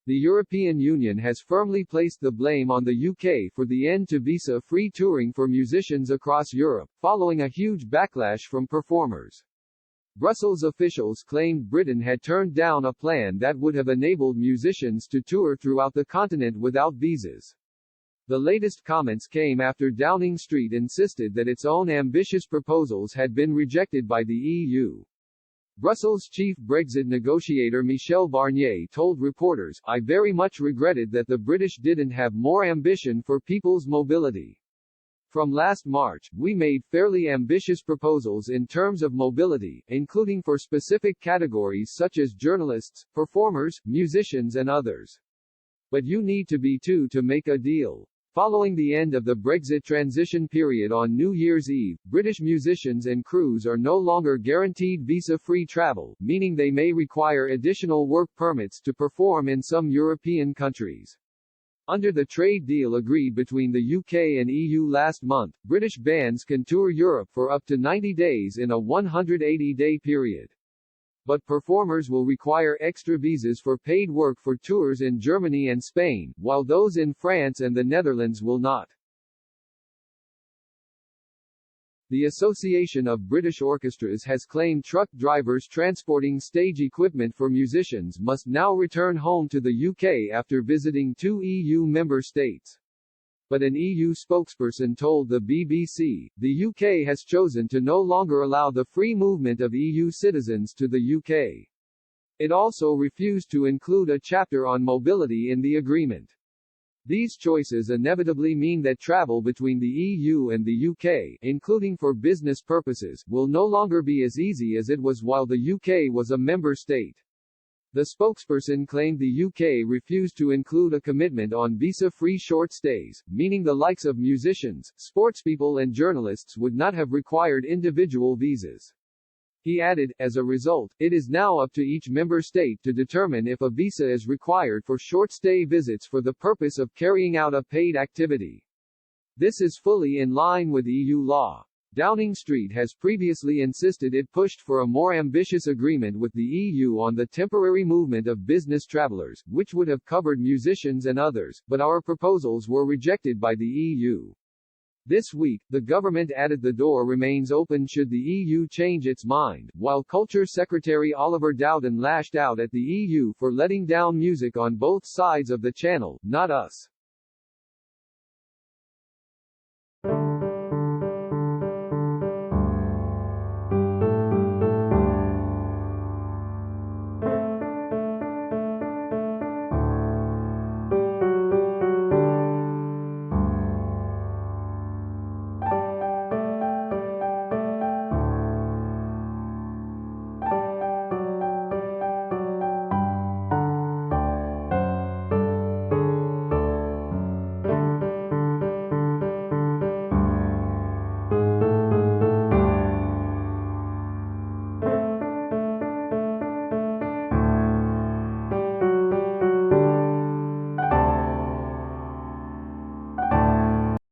The European Union has firmly placed the blame on the UK for the end to visa-free touring for musicians across Europe, following a huge backlash from performers. Brussels officials claimed Britain had turned down a plan that would have enabled musicians to tour throughout the continent without visas. The latest comments came after Downing Street insisted that its own ambitious proposals had been rejected by the EU. Brussels chief Brexit negotiator Michel Barnier told reporters, "I very much regretted that the British didn't have more ambition for people's mobility. From last March, we made fairly ambitious proposals in terms of mobility, including for specific categories such as journalists, performers, musicians and others. But you need to be two to make a deal." Following the end of the Brexit transition period on New Year's Eve, British musicians and crews are no longer guaranteed visa-free travel, meaning they may require additional work permits to perform in some European countries. Under the trade deal agreed between the UK and EU last month, British bands can tour Europe for up to 90 days in a 180-day period. But performers will require extra visas for paid work for tours in Germany and Spain, while those in France and the Netherlands will not. The Association of British Orchestras has claimed truck drivers transporting stage equipment for musicians must now return home to the UK after visiting 2 EU member states. But an EU spokesperson told the BBC, the UK has chosen to no longer allow the free movement of EU citizens to the UK. It also refused to include a chapter on mobility in the agreement. These choices inevitably mean that travel between the EU and the UK, including for business purposes, will no longer be as easy as it was while the UK was a member state. The spokesperson claimed the UK refused to include a commitment on visa-free short stays, meaning the likes of musicians, sportspeople and journalists would not have required individual visas. He added, as a result, it is now up to each member state to determine if a visa is required for short-stay visits for the purpose of carrying out a paid activity. This is fully in line with EU law. Downing Street has previously insisted it pushed for a more ambitious agreement with the EU on the temporary movement of business travelers, which would have covered musicians and others, but our proposals were rejected by the EU. This week, the government added the door remains open should the EU change its mind, while Culture Secretary Oliver Dowden lashed out at the EU for letting down music on both sides of the channel, not us.